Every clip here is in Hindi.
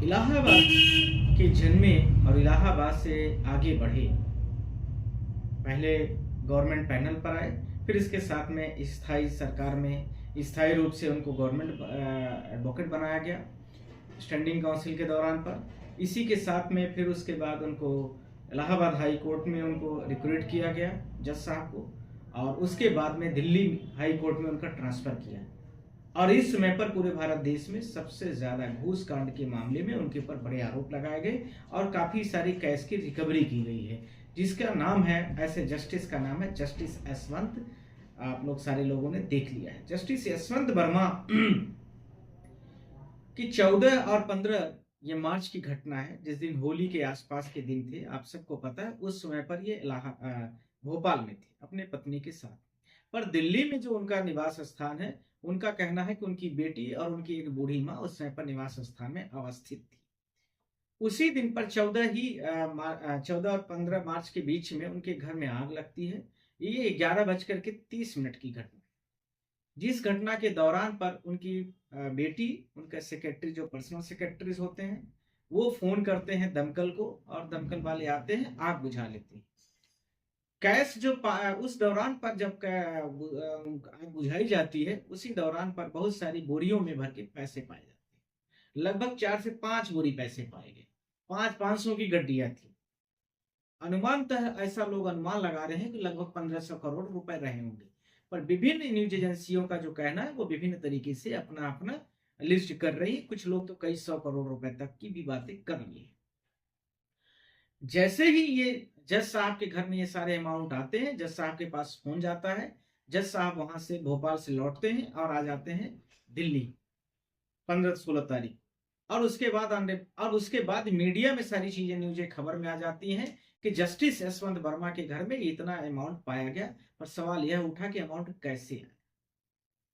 इलाहाबाद के जन्मे और इलाहाबाद से आगे बढ़े। पहले गवर्नमेंट पैनल पर आए, फिर इसके साथ में स्थायी सरकार में स्थायी रूप से उनको गवर्नमेंट एडवोकेट बनाया गया स्टैंडिंग काउंसिल के दौरान पर। इसी के साथ में फिर उसके बाद उनको इलाहाबाद हाई कोर्ट में उनको रिक्रूट किया गया जज साहब को, और उसके बाद में दिल्ली हाई कोर्ट में उनका ट्रांसफ़र किया। और इस समय पर पूरे भारत देश में सबसे ज़्यादा घूस कांड के मामले में उनके ऊपर बड़े आरोप लगाए गए और काफ़ी सारी कैश की रिकवरी की गई है, जिसका नाम है, ऐसे जस्टिस का नाम है जस्टिस यशवंत। आप लोग सारे लोगों ने देख लिया है। जस्टिस यशवंत वर्मा की 14 और 15 ये मार्च की घटना है, जिस दिन होली के आसपास के दिन थे। आप सबको पता है उस समय पर ये भोपाल में थे अपने पत्नी के साथ। पर दिल्ली में जो उनका निवास स्थान है, उनका कहना है कि उनकी बेटी और उनकी एक बूढ़ी माँ उस समय पर निवास स्थान में अवस्थित थी। उसी दिन पर 14 और 15 मार्च के बीच में उनके घर में आग लगती है। ये 11:30 की घटना, जिस घटना के दौरान पर उनकी बेटी, उनका सेक्रेटरी, जो पर्सनल सेक्रेटरीज होते हैं, वो फोन करते हैं दमकल को और दमकल वाले आते हैं, आग बुझा लेते हैं। कैश जो उस दौरान पर जब आग बुझाई जाती है, उसी दौरान पर बहुत सारी बोरियों में भर के पैसे पाए जाते हैं। लगभग 4 से 5 बोरी पैसे पाए गए। 500 की गड्डियां थी। अनुमानतः ऐसा लोग अनुमान लगा रहे हैं कि लगभग 1500 करोड़ रुपए रहे होंगे। पर विभिन्न न्यूज एजेंसियों का जो कहना है, वो विभिन्न तरीके से अपना अपना लिस्ट कर रही है। कुछ लोग तो कई 100 करोड़ रुपए तक की भी बातें कर ली है। जैसे ही ये जज साहब के घर में ये सारे अमाउंट आते हैं, जज साहब के पास फोन जाता है। जज साहब वहां से भोपाल से लौटते हैं और आ जाते हैं दिल्ली 15-16 तारीख। और उसके बाद मीडिया में सारी चीजें, न्यूज़ें खबर में आ जाती हैं कि जस्टिस यशवंत वर्मा के घर में इतना अमाउंट पाया गया। पर सवाल यह उठा कि अमाउंट कैसे आया।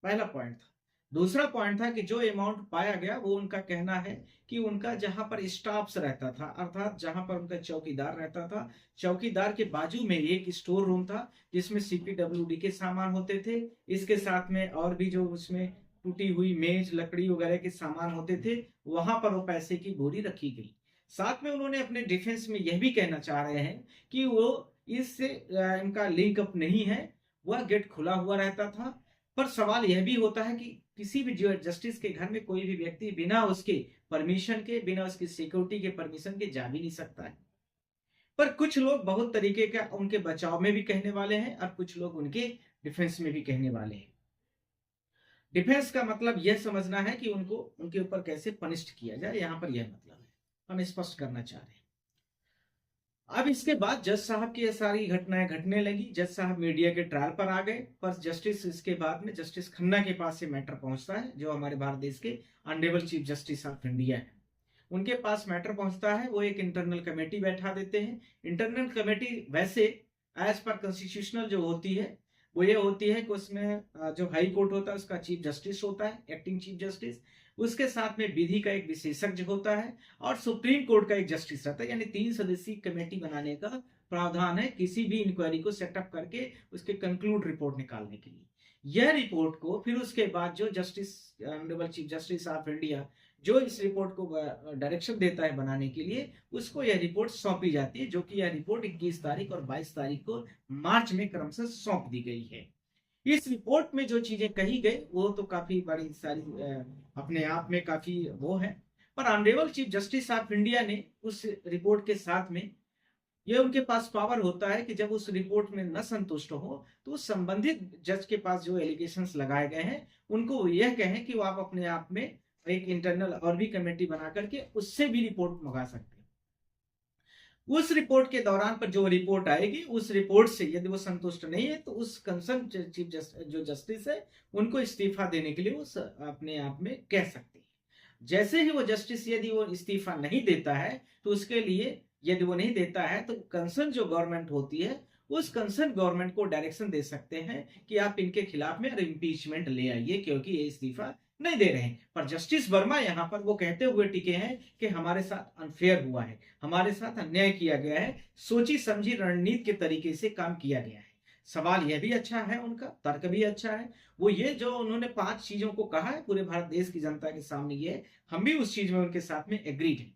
पहला पॉइंट था। दूसरा पॉइंट था कि जो अमाउंट पाया गया, वो उनका कहना है कि उनका जहां पर स्टाफ्स रहता था, अर्थात जहां पर उनका चौकीदार रहता था, चौकीदार के बाजू में एक स्टोर रूम था जिसमें सीपीडब्ल्यूडी के सामान होते थे। इसके साथ में और भी जो उसमें टूटी हुई मेज, लकड़ी वगैरह के सामान होते थे, वहां पर वो पैसे की बोरी रखी गई। साथ में उन्होंने अपने डिफेंस में यह भी कहना चाह रहे हैं कि वो इससे इनका लिंक अप नहीं है, वह गेट खुला हुआ रहता था। पर सवाल यह भी होता है कि किसी भी जस्टिस के घर में कोई भी व्यक्ति बिना उसके परमिशन के, बिना उसकी सिक्योरिटी के परमिशन के जा भी नहीं सकता है। पर कुछ लोग बहुत तरीके का उनके बचाव में भी कहने वाले हैं और कुछ लोग उनके डिफेंस में भी कहने वाले हैं। डिफेंस का मतलब यह समझना है कि उनको उनके ऊपर कैसे पनिष्ड किया जाए, यहां पर यह मतलब है, हम स्पष्ट करना चाह रहे हैं। अब इसके बाद जज साहब की ये सारी घटनाएं घटने लगी। जज साहब मीडिया के ट्रायल पर आ गए। पर जस्टिस, इसके बाद में जस्टिस खन्ना के पास से मैटर पहुंचता है, जो हमारे भारत देश के honourable chief justice of India है। उनके पास मैटर पहुंचता है। वो एक इंटरनल कमेटी बैठा देते हैं। इंटरनल कमेटी वैसे एज पर कॉन्स्टिट्यूशनल जो होती है, वो ये होती है कि उसमें जो हाई कोर्ट होता है उसका चीफ जस्टिस होता है, एक्टिंग चीफ जस्टिस। उसके साथ में विधि का एक विशेषज्ञ होता है और सुप्रीम कोर्ट का एक जस्टिस रहता है। यानी 3 सदस्यीय कमेटी बनाने का प्रावधान है किसी भी इंक्वायरी को सेटअप करके उसके कंक्लूड रिपोर्ट निकालने के लिए। यह रिपोर्ट को फिर उसके बाद जो justice, honourable chief justice of India, जो इस रिपोर्ट को डायरेक्शन देता है बनाने के लिए, उसको यह रिपोर्ट सौंपी जाती है, जो कि यह रिपोर्ट 21 तारीख और 22 तारीख को मार्च में क्रमशः सौंप दी गई है। इस रिपोर्ट में जो चीजें कही गई वो तो काफी बड़ी सारी अपने आप में काफी वो है। पर honourable chief justice of India ने उस रिपोर्ट के साथ में, ये उनके पास पावर होता है कि जब उस रिपोर्ट में न संतुष्ट हो तो उस संबंधित जज के पास जो एलिगेशंस लगाए गए हैं, उनको यह कहें कि वो आप अपने आप में एक इंटरनल और भी कमेटी बना करके उससे भी रिपोर्ट मंगा सकते हैं। उस रिपोर्ट के दौरान पर जो रिपोर्ट आएगी, उस रिपोर्ट से यदि वो संतुष्ट नहीं है तो उस कंसर्न चीफ जो जस्टिस है, उनको इस्तीफा देने के लिए वो अपने आप में कह सकती है। जैसे ही वो जस्टिस, यदि वो इस्तीफा नहीं देता है, तो उसके लिए, यदि वो नहीं देता है तो कंसर्न जो गवर्नमेंट होती है, उस कंसर्न गवर्नमेंट को डायरेक्शन दे सकते हैं कि आप इनके खिलाफ में इम्पीचमेंट ले आइए, क्योंकि ये इस्तीफा नहीं दे रहे हैं। पर जस्टिस वर्मा यहाँ पर वो कहते हुए टिके हैं कि हमारे साथ अनफेयर हुआ है, हमारे साथ अन्याय किया गया है, सोची समझी रणनीति के तरीके से काम किया गया है। सवाल यह भी अच्छा है, उनका तर्क भी अच्छा है। वो ये जो उन्होंने 5 चीजों को कहा है पूरे भारत देश की जनता के सामने, ये हम भी उस चीज में उनके साथ में एग्रीड है।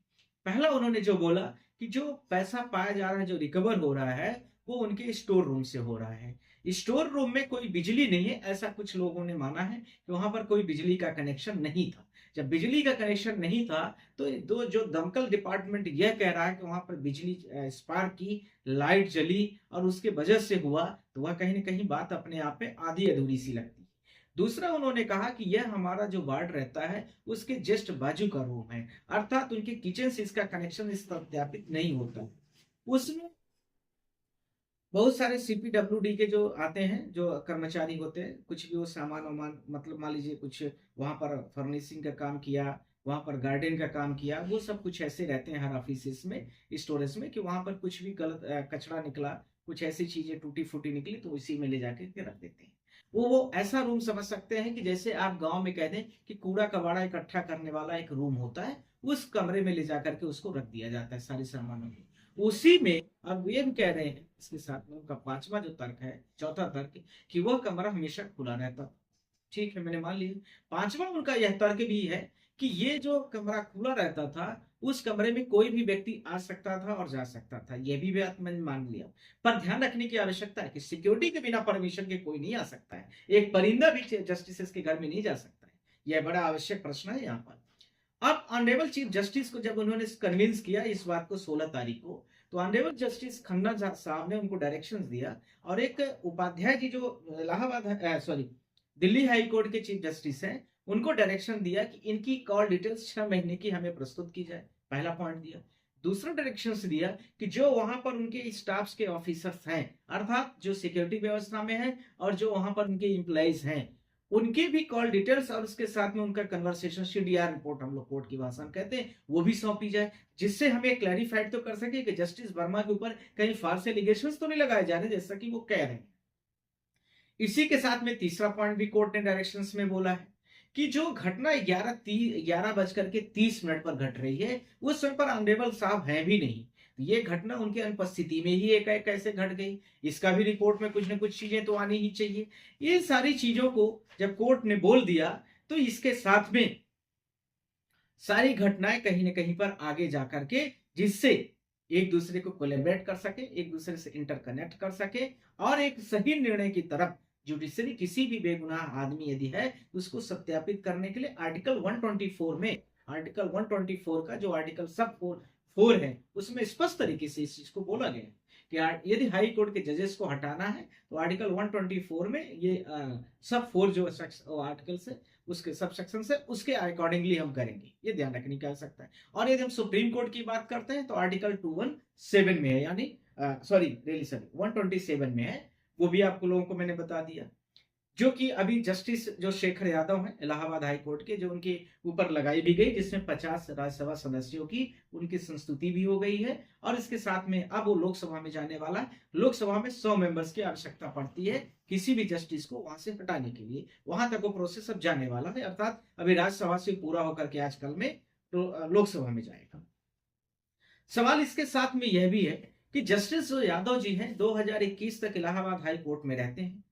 पहला उन्होंने जो बोला कि जो पैसा पाया जा रहा है, जो रिकवर हो रहा है, वो उनके स्टोर रूम से हो रहा है। स्टोर रूम में कोई बिजली नहीं है, ऐसा कुछ लोगों ने माना है कि वहां पर कोई बिजली का कनेक्शन नहीं था। जब बिजली का कनेक्शन नहीं था तो दो जो दमकल डिपार्टमेंट यह कह रहा है कि वहां पर बिजली स्पार्क की, लाइट जली और उसके वजह से हुआ, तो वह कहीं ना कहीं बात अपने आप में आधी अधूरी सी लगती है। दूसरा उन्होंने कहा कि यह हमारा जो वार्ड रहता है उसके जस्ट बाजू का रूम है, अर्थात उनके किचन से इसका कनेक्शन सत्यापित नहीं होता। उसमें बहुत सारे सीपीडब्ल्यूडी के जो आते हैं, जो कर्मचारी होते हैं, कुछ भी वो सामान वामान, मतलब मान लीजिए कुछ वहां पर फर्निशिंग का काम किया, वहां पर गार्डन का काम किया, वो सब कुछ ऐसे रहते हैं हर ऑफिस में, स्टोरेज में, कि वहां पर कुछ भी गलत कचरा निकला, कुछ ऐसी चीजें टूटी फूटी निकली तो उसी में ले जाके के रख देते हैं। वो ऐसा रूम समझ सकते हैं कि जैसे आप गांव में कह दें कि कूड़ा कबाड़ा इकट्ठा करने वाला एक रूम होता है, उस कमरे में ले जाकर के उसको रख दिया जाता है सारे सामानों को उसी में। अब ये भी कह रहे हैं इसके साथ में उनका पांचवा जो तर्क है, चौथा तर्क, कि वह कमरा हमेशा खुला रहता। ठीक है, मैंने मान लिया। पांचवा उनका यह तर्क भी है कि ये जो कमरा खुला रहता था, उस कमरे में कोई भी व्यक्ति आ सकता था और जा सकता था, यह भी बात मैंने मान लिया। पर ध्यान रखने की आवश्यकता है कि सिक्योरिटी के बिना परमिशन के कोई नहीं आ सकता है, एक परिंदा भी जस्टिस के घर में नहीं जा सकता है। यह बड़ा आवश्यक प्रश्न है यहाँ पर। अब ऑनरेबल चीफ जस्टिस को जब उन्होंने कन्विंस किया इस बात को 16 तारीख को, तो ऑनरेबल जस्टिस खन्ना साहब ने उनको डायरेक्शंस दिया, और एक उपाध्याय जी जो Allahabad sorry Delhi high court के चीफ जस्टिस हैं, उनको डायरेक्शन दिया कि इनकी कॉल डिटेल्स 6 महीने की हमें प्रस्तुत की जाए। पहला पॉइंट दिया। दूसरा डायरेक्शन दिया कि जो वहां पर उनके स्टाफ के ऑफिसर्स हैं, अर्थात जो सिक्योरिटी व्यवस्था में हैं और जो वहां पर उनके इंप्लॉइज हैं, उनके भी कॉल डिटेल्स और उसके साथ में उनका कन्वर्सेशन, सीडीआर रिपोर्ट हम लोग कोर्ट की भाषा में कहते हैं, वो भी सौंपी जाए, जिससे हमें क्लैरिफाइड तो कर सके कि जस्टिस वर्मा के ऊपर कहीं फाल्स एलिगेशंस तो नहीं लगाए जा रहे जैसा कि वो कह रहे हैं। इसी के साथ में तीसरा पॉइंट भी कोर्ट ने डायरेक्शंस में बोला है कि जो घटना 11:30 पर घट रही है, उस समय पर ऑनरेबल साहब है भी नहीं, तो ये घटना उनकी अनुपस्थिति में ही एक कैसे घट गई, इसका भी रिपोर्ट में कुछ ना कुछ चीजें तो आनी ही चाहिए। ये सारी चीजों को जब कोर्ट ने बोल दिया, तो इसके साथ में सारी घटनाएं कहीं ना कहीं पर आगे जाकर के, जिससे एक दूसरे को कोलैबोरेट कर सके, एक दूसरे से इंटरकनेक्ट कर सके, और एक सही निर्णय की तरफ जुडिशरी किसी भी बेगुनाह आदमी यदि है उसको सत्यापित करने के लिए आर्टिकल 124 में, आर्टिकल 124 का जो आर्टिकल सब 4 है, उसमें स्पष्ट तरीके से इस चीज को बोला गया है कि यदि हाई कोर्ट के जजेस को हटाना है तो आर्टिकल 124 में ये सब 4 जो आर्टिकल्स है, उसके सब सेक्शन से उसके अकॉर्डिंगली हम करेंगे, ये ध्यान रखने की आवश्यकता है। और यदि हम सुप्रीम कोर्ट की बात करते हैं तो आर्टिकल 217 में है, यानी सॉरी 127 में है, वो भी आपको लोगों को मैंने बता दिया। जो कि अभी जस्टिस जो शेखर यादव हैं इलाहाबाद हाई कोर्ट के, जो उनके ऊपर लगाई भी गई, जिसमें 50 राज्यसभा सदस्यों की उनकी संस्तुति भी हो गई है, और इसके साथ में अब वो लोकसभा में जाने वाला है। लोकसभा में 100 मेंबर्स की आवश्यकता पड़ती है किसी भी जस्टिस को वहां से हटाने के लिए, वहां तक वो प्रोसेस अब जाने वाला है, अर्थात अभी राज्यसभा से पूरा होकर के आजकल में तो लोकसभा में जाएगा। सवाल इसके साथ में यह भी है कि जस्टिस जो यादव जी हैं 2021 तक इलाहाबाद हाई कोर्ट में रहते हैं,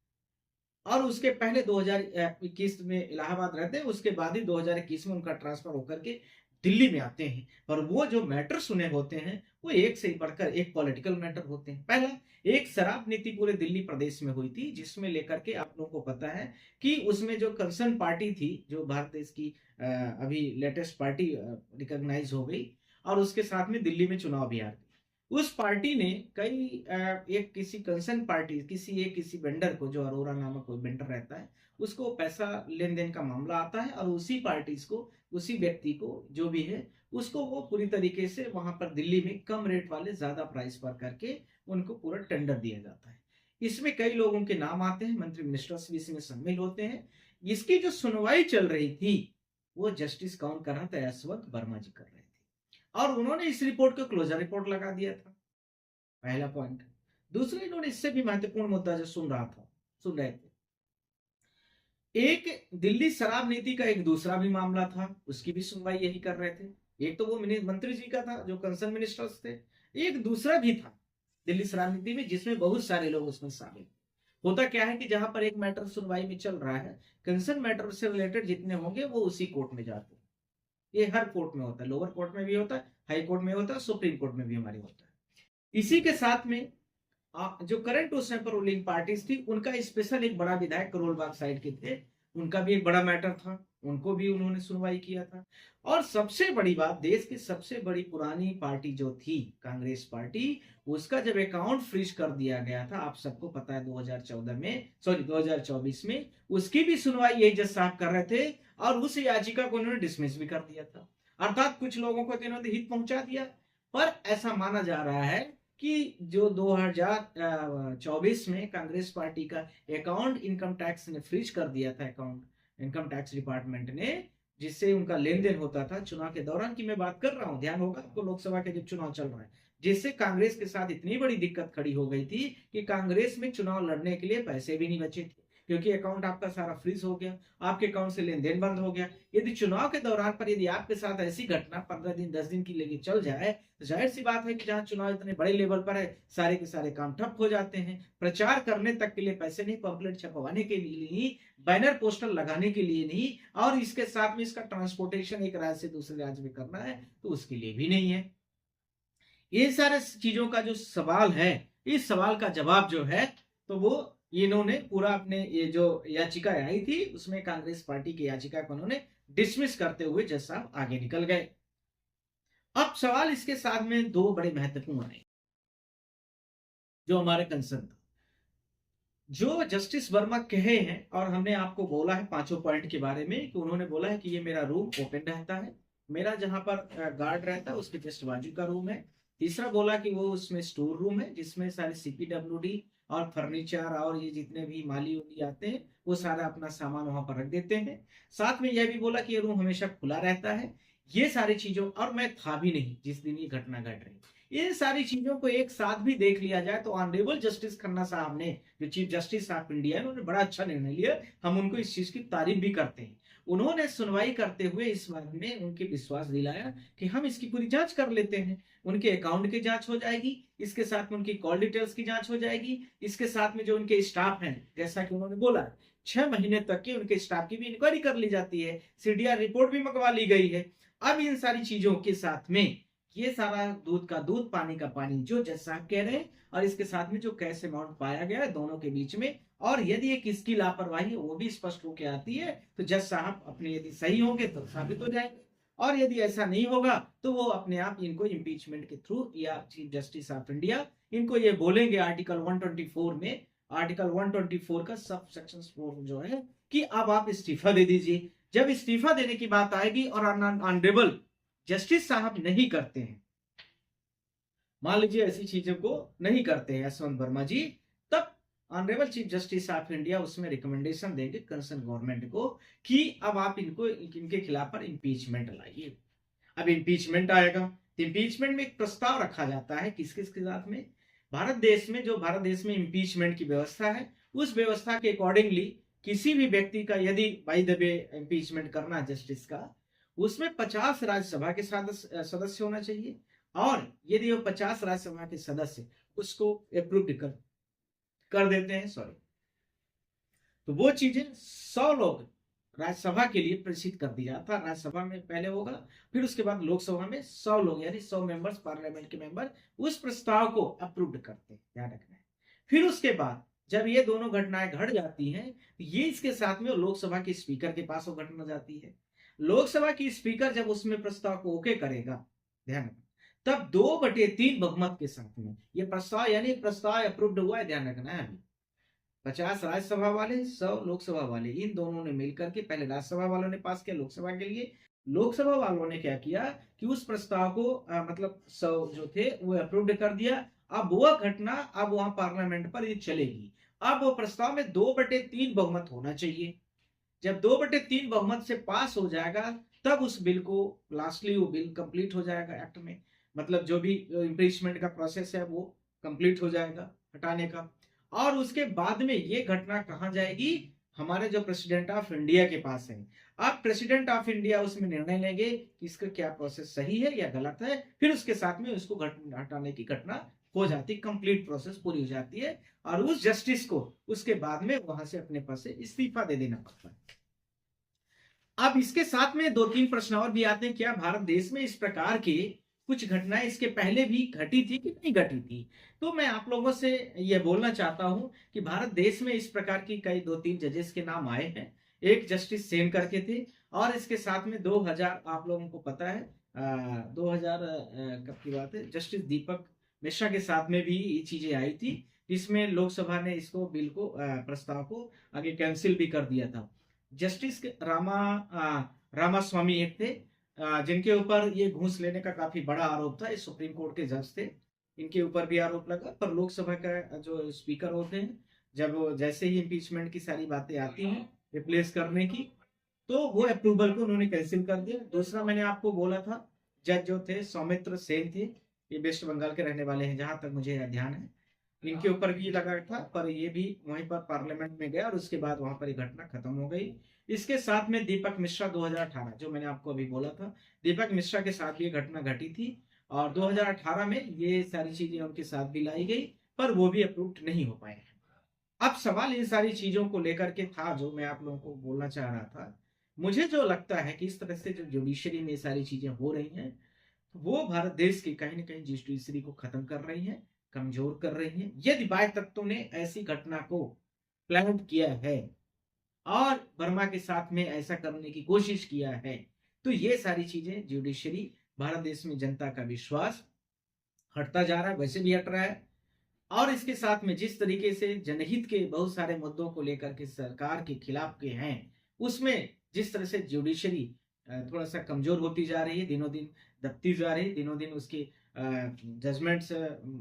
और उसके पहले 2021 में इलाहाबाद रहते हैं, उसके बाद ही 2021 में उनका ट्रांसफर होकर के दिल्ली में आते हैं। पर वो जो मैटर सुने होते हैं वो एक से बढ़कर एक पॉलिटिकल मैटर होते हैं। पहला, एक शराब नीति पूरे दिल्ली प्रदेश में हुई थी, जिसमें लेकर के आप लोगों को पता है कि उसमें जो कंसर्न पार्टी थी, जो भारत देश की अभी लेटेस्ट पार्टी रिकॉग्नाइज हो गई, और उसके साथ में दिल्ली में चुनाव भी आ गए। उस पार्टी ने कई एक किसी कंसर्न पार्टी, किसी वेंडर को, जो अरोरा नामक कोई वेंडर रहता है, उसको पैसा लेन देन का मामला आता है, और उसी पार्टी को, उसी व्यक्ति को जो भी है, उसको वो पूरी तरीके से वहां पर दिल्ली में कम रेट वाले ज्यादा प्राइस पर करके उनको पूरा टेंडर दिया जाता है। इसमें कई लोगों के नाम आते हैं, मंत्री मिनिस्टर्स भी इसमें शामिल होते हैं। इसकी जो सुनवाई चल रही थी वो जस्टिस कौन कर रहा था, यशवंत वर्मा जी कर रहे थे, और उन्होंने इस रिपोर्ट को क्लोजर रिपोर्ट लगा दिया था। पहला पॉइंट। दूसरा, इन्होंने इससे भी महत्वपूर्ण मुद्दा जो सुन रहे थे, एक दिल्ली शराब नीति का एक दूसरा भी मामला था, उसकी भी सुनवाई यही कर रहे थे। एक तो वो मंत्री जी का था जो कंसर्न मिनिस्टर्स थे, एक दूसरा भी था दिल्ली शराब नीति में, जिसमें बहुत सारे लोग उसमें शामिल। होता क्या है कि जहां पर एक मैटर सुनवाई में चल रहा है, कंसर्न मैटर से रिलेटेड जितने होंगे वो उसी कोर्ट में जाते हैं। ये हर कोर्ट में होता है, लोअर कोर्ट में भी होता है, हाई कोर्ट में होता है, सुप्रीम कोर्ट में भी हमारे होता है। इसी के साथ में जो करंट उस टाइम पर रूलिंग पार्टीज थी, उनका स्पेशल एक बड़ा विधायक करोल बाग साइड के थे, उनका भी एक बड़ा मैटर था, उनको भी उन्होंने सुनवाई किया था। और सबसे बड़ी बात, देश की सबसे बड़ी पुरानी पार्टी जो थी कांग्रेस पार्टी, उसका जब अकाउंट फ्रीज कर दिया गया था, आप सबको पता है 2014 में, सॉरी 2024 में, उसकी भी सुनवाई यही जज साहब कर रहे थे और उस याचिका को उन्होंने डिसमिस भी कर दिया था। अर्थात कुछ लोगों को इन्होंने हित पहुंचा दिया। पर ऐसा माना जा रहा है कि जो 2024 में कांग्रेस पार्टी का अकाउंट इनकम टैक्स ने फ्रीज कर दिया था, अकाउंट इनकम टैक्स डिपार्टमेंट ने, जिससे उनका लेन देन होता था चुनाव के दौरान की मैं बात कर रहा हूं, ध्यान होगा आपको, लोकसभा के जब चुनाव चल रहा है, जिससे कांग्रेस के साथ इतनी बड़ी दिक्कत खड़ी हो गई थी कि कांग्रेस में चुनाव लड़ने के लिए पैसे भी नहीं बचे थे, क्योंकि अकाउंट आपका सारा फ्रीज हो गया, आपके अकाउंट से लेन देन बंद हो गया। यदि चुनाव के दौरान पर यदि आपके साथ ऐसी घटना 15 दिन 10 दिन की लेके चल जाए, तो जाहिर सी बात है कि जहां चुनाव इतने बड़े लेवल पर है, सारे के सारे काम ठप हो जाते हैं, प्रचार करने तक के लिए पैसे नहीं, पम्पलेट छपवाने के लिए नहीं, बैनर पोस्टर लगाने के लिए नहीं, और इसके साथ में इसका ट्रांसपोर्टेशन एक राज्य से दूसरे राज्य में करना है तो उसके लिए भी नहीं है। ये सारे चीजों का जो सवाल है, इस सवाल का जवाब जो है, तो वो इन्होंने पूरा अपने ये जो याचिका आई थी उसमें कांग्रेस पार्टी की याचिका को उन्होंने डिसमिस करते हुए जज साहब आगे निकल गए। अब सवाल इसके साथ में दो बड़े महत्वपूर्ण आए जो हमारे कंसर्न था, जो जस्टिस वर्मा कहे हैं, और हमने आपको बोला है पांचों पॉइंट के बारे में, कि उन्होंने बोला है कि ये मेरा रूम ओपन रहता है, मेरा जहां पर गार्ड रहता है उसके जस्ट बाजू का रूम है। तीसरा बोला कि वो उसमें स्टोर रूम है जिसमें सारे सीपीडब्ल्यूडी और फर्नीचर और ये जितने भी माली उली आते हैं वो सारा अपना सामान वहां पर रख देते हैं। साथ में यह भी बोला कि ये रूम हमेशा खुला रहता है। ये सारी चीजों, और मैं था भी नहीं जिस दिन ये घटना घट रही, इन सारी चीजों को एक साथ भी देख लिया जाए तो ऑनरेबल जस्टिस खन्ना साहब ने, जो चीफ जस्टिस ऑफ इंडिया है, उन्होंने बड़ा अच्छा निर्णय लिया। हम उनको इस चीज की तारीफ भी करते हैं। उन्होंने सुनवाई करते हुए इस बारे में उनके विश्वास दिलाया कि हम इसकी पूरी जांच कर लेते हैं, उनके अकाउंट की जांच हो जाएगी, इसके साथ में उनकी कॉल डिटेल्स की जांच हो जाएगी, इसके साथ में जो उनके स्टाफ हैं, जैसा कि उन्होंने बोला 6 महीने तक के उनके स्टाफ की भी इंक्वायरी कर ली जाती है, सीडीआर रिपोर्ट भी मंगवा ली गई है। अब इन सारी चीजों के साथ में ये सारा दूध का दूध पानी का पानी जो जज साहब कह रहे हैं, और इसके साथ में जो कैश अमाउंट पाया गया है दोनों के बीच में, और यदि एक किसकी लापरवाही है वो भी स्पष्ट होकर आती है, तो जज साहब अपने यदि सही होंगे तो साबित हो जाएंगे, और यदि ऐसा नहीं होगा तो वो अपने आप इनको इम्पीचमेंट के थ्रू या चीफ जस्टिस ऑफ इंडिया इनको ये बोलेंगे आर्टिकल 124 में, आर्टिकल 124 का सब सेक्शन 4 जो है, कि अब आप इस्तीफा दे दीजिए। जब इस्तीफा देने की बात आएगी और ऑनरेबल जस्टिस साहब नहीं करते हैं, मान लीजिए ऐसी चीजों को नहीं करते हैं यशवंत वर्मा जी, तब honourable chief justice of India उसमें रिकमेंडेशन देंगे कंसर्न गवर्नमेंट को कि अब आप इनको इनके खिलाफ पर इम्पीचमेंट लाइए। अब इम्पीचमेंट आएगा तो इम्पीचमेंट में एक प्रस्ताव रखा जाता है किस किस के साथ में, भारत देश में, जो भारत देश में इम्पीचमेंट की व्यवस्था है, उस व्यवस्था के अकॉर्डिंगली किसी भी व्यक्ति का यदि बाय द वे इम्पीचमेंट करना जस्टिस का, उसमें 50 राज्यसभा के सदस्य होना चाहिए, और यदि वो 50 राज्यसभा के सदस्य उसको अप्रूव कर देते हैं, सॉरी, तो वो चीजें 100 लोग राज्यसभा के लिए प्रेषित कर दिया था। राज्यसभा में पहले होगा, फिर उसके बाद लोकसभा में 100 लोग यानी 100 मेंबर्स, पार्लियामेंट के मेंबर उस प्रस्ताव को अप्रूव करते हैं, ध्यान रखना है। फिर उसके बाद जब ये दोनों घटनाएं घट जाती हैं, ये इसके साथ में लोकसभा के स्पीकर के पास वो घटना जाती है। लोकसभा की स्पीकर जब उसमें प्रस्ताव को ओके करेगा, ध्यान रखना, तब 2/3 बहुमत के साथ में ये प्रस्ताव, यानी प्रस्ताव अप्रूव्ड हुआ है, ध्यान रखना है। अभी 50 राज्यसभा वाले, 100 लोकसभा वाले, इन दोनों ने मिलकर के, पहले राज्यसभा वालों ने पास किया लोकसभा के लिए, लोकसभा वालों ने क्या किया कि उस प्रस्ताव को मतलब 100 जो थे वो अप्रूव्ड कर दिया। अब वह घटना अब वहां पार्लियामेंट पर ये चलेगी। अब वो प्रस्ताव में 2/3 बहुमत होना चाहिए। जब 2/3 बहुमत से पास हो जाएगा, तब उस बिल को लास्टली वो बिल कंप्लीट हो जाएगा एक्ट में, मतलब जो भी इम्पीचमेंट का प्रोसेस है वो कंप्लीट हो जाएगा हटाने का। और उसके बाद में ये घटना कहां जाएगी, हमारे जो प्रेसिडेंट ऑफ इंडिया के पास है। अब प्रेसिडेंट ऑफ इंडिया उसमें निर्णय लेंगे कि इसका क्या प्रोसेस सही है या गलत है, फिर उसके साथ में उसको हटाने की घटना हो जाती, कंप्लीट प्रोसेस पूरी हो जाती है और उस जस्टिस को उसके बाद में वहां से अपने पद से इस्तीफा दे देना पड़ता है। अब इसके साथ में दो तीन प्रश्न और भी आते हैं, क्या भारत देश में इस प्रकार की कुछ घटनाएं इसके पहले भी घटी थी कि नहीं घटी थी? तो मैं आप लोगों से यह बोलना चाहता हूं कि भारत देश में इस प्रकार की कई दो तीन जजेस के नाम आए हैं। एक जस्टिस सेन करके थे, और इसके साथ में 2000, आप लोगों को पता है 2000 कब की बात है, जस्टिस दीपक मिश्रा के साथ में भी ये चीजें आई थी, जिसमें लोकसभा ने इसको बिल को प्रस्ताव को आगे कैंसिल भी कर दिया था। जस्टिस रामास्वामी एक थे, जिनके ऊपर ये घूस लेने का काफी बड़ा आरोप था। ये सुप्रीम कोर्ट के जज थे, इनके ऊपर भी आरोप लगा। पर लोकसभा का जो स्पीकर होते हैं, जब जैसे ही इम्पीचमेंट की सारी बातें आती हैं रिप्लेस करने की, तो वो अप्रूवल को उन्होंने कैंसिल कर दिया। दूसरा मैंने आपको बोला था, जज जो थे सौमित्र सेन थे, ये वेस्ट बंगाल के रहने वाले हैं जहां तक मुझे ध्यान है। इनके ऊपर भी लगा था, पर ये भी वहीं पर पार्लियामेंट में गया और उसके बाद वहां पर ये घटना खत्म हो गई। इसके साथ में दीपक मिश्रा 2018, जो मैंने आपको अभी बोला था, दीपक मिश्रा के साथ भी ये घटना घटी थी और 2018 में ये सारी चीजें उनके साथ भी लाई गई, पर वो भी अप्रूव्ड नहीं हो पाए। अब सवाल इन सारी चीजों को लेकर के था जो मैं आप लोगों को बोलना चाह रहा था। मुझे जो लगता है कि इस तरह से जो जुडिशरी में ये सारी चीजें हो रही हैं, वो भारत देश की कहीं ना कहीं जुडिशरी को खत्म कर रही है, कमजोर कर रही है। यदि बाह्य तत्वों ने ऐसी घटना को प्लान किया है और वर्मा के साथ में ऐसा करने की कोशिश किया है, तो ये सारी चीजें जुडिशरी, भारत देश में जनता का विश्वास हटता जा रहा है, वैसे भी हट रहा है। और इसके साथ में जिस तरीके से जनहित के बहुत सारे मुद्दों को लेकर के सरकार के खिलाफ के हैं, उसमें जिस तरह से जुडिशरी थोड़ा सा कमजोर होती जा रही है, दिनों दिन दबती जा रही है, दिनों दिन उसके जजमेंट्स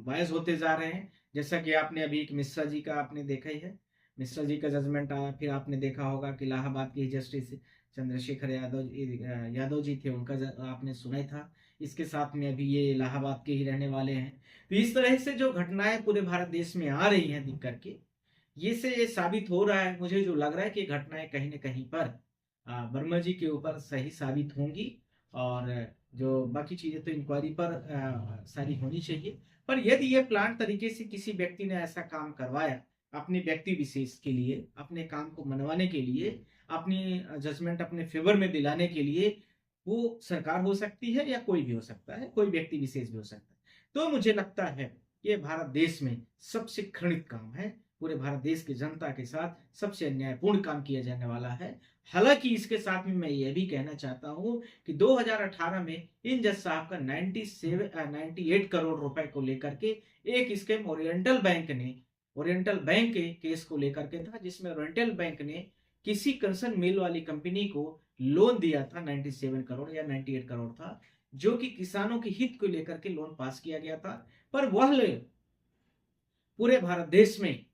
वायस होते जा रहे हैं। जैसा कि आपने अभी एक मिश्रा जी का आपने देखा ही है, मिश्रा जी का जजमेंट आया। फिर आपने देखा होगा कि इलाहाबाद के जस्टिस चंद्रशेखर यादव जी थे, उनका आपने सुना ही था। इसके साथ में अभी ये इलाहाबाद के ही रहने वाले हैं। तो इस तरह से जो घटनाएं पूरे भारत देश में आ रही हैं दिख करके, ये से ये साबित हो रहा है, मुझे जो लग रहा है कि घटनाएं कहीं न कहीं पर वर्मा जी के ऊपर सही साबित होंगी। और जो बाकी चीजें तो इंक्वायरी पर सारी होनी चाहिए। पर यदि ये प्लान तरीके से किसी व्यक्ति ने ऐसा काम करवाया अपने व्यक्ति विशेष के लिए, अपने काम को मनवाने के लिए, अपनी जजमेंट अपने फेवर में दिलाने के लिए, वो सरकार हो सकती है या कोई भी हो सकता है, कोई व्यक्ति विशेष भी हो सकता है। तो मुझे लगता है ये भारत देश में सबसे घृणित काम है। पूरे भारत देश की जनता के साथ सबसे अन्यायपूर्ण काम किया जाने वाला है। हालांकि इसके साथ में मैं ये भी कहना चाहता हूं कि 2018 में इन जज साहब का 98 करोड़ रुपए को लेकर के एक स्कैम ओरिएंटल बैंक के केस को लेकर के था, जिसमें ओरिएंटल बैंक ने किसी कंसर्न मिल वाली कंपनी को लोन दिया था 97 करोड़ या 98 करोड़ था, जो कि किसानों के हित को लेकर के लोन पास किया गया था। पर वह पूरे भारत देश में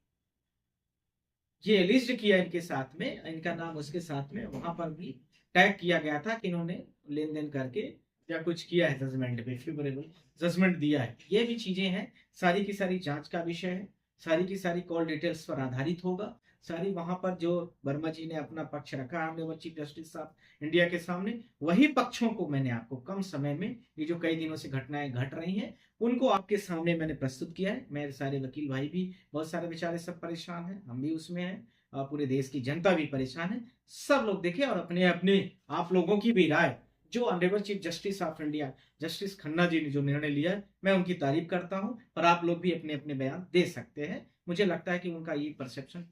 ये लिस्ट किया इनके साथ में, इनका नाम उसके साथ में वहां पर भी टैग किया गया था कि इन्होंने लेन देन करके या कुछ किया है, जजमेंट पे फेवरेबल जजमेंट दिया है। ये भी चीजें हैं, सारी की सारी जांच का विषय है, सारी की सारी कॉल डिटेल्स पर आधारित होगा। सारी वहां पर जो वर्मा जी ने अपना पक्ष रखा ऑनरेबल चीफ जस्टिस साहब इंडिया के सामने, वही पक्षों को मैंने आपको कम समय में, ये जो कई दिनों से घटनाएं घट रही हैं, उनको आपके सामने मैंने प्रस्तुत किया है। मेरे सारे वकील भाई भी बहुत सारे बेचारे सब परेशान हैं, हम भी उसमें हैं, और पूरे देश की जनता भी परेशान है। सब लोग देखें और अपने अपने आप लोगों की भी राय, जो honourable chief justice of India justice Khanna ji ने जो निर्णय लिया है, मैं उनकी तारीफ करता हूं। पर आप लोग भी अपने अपने बयान दे सकते हैं। मुझे लगता है कि उनका ये परसेप्शन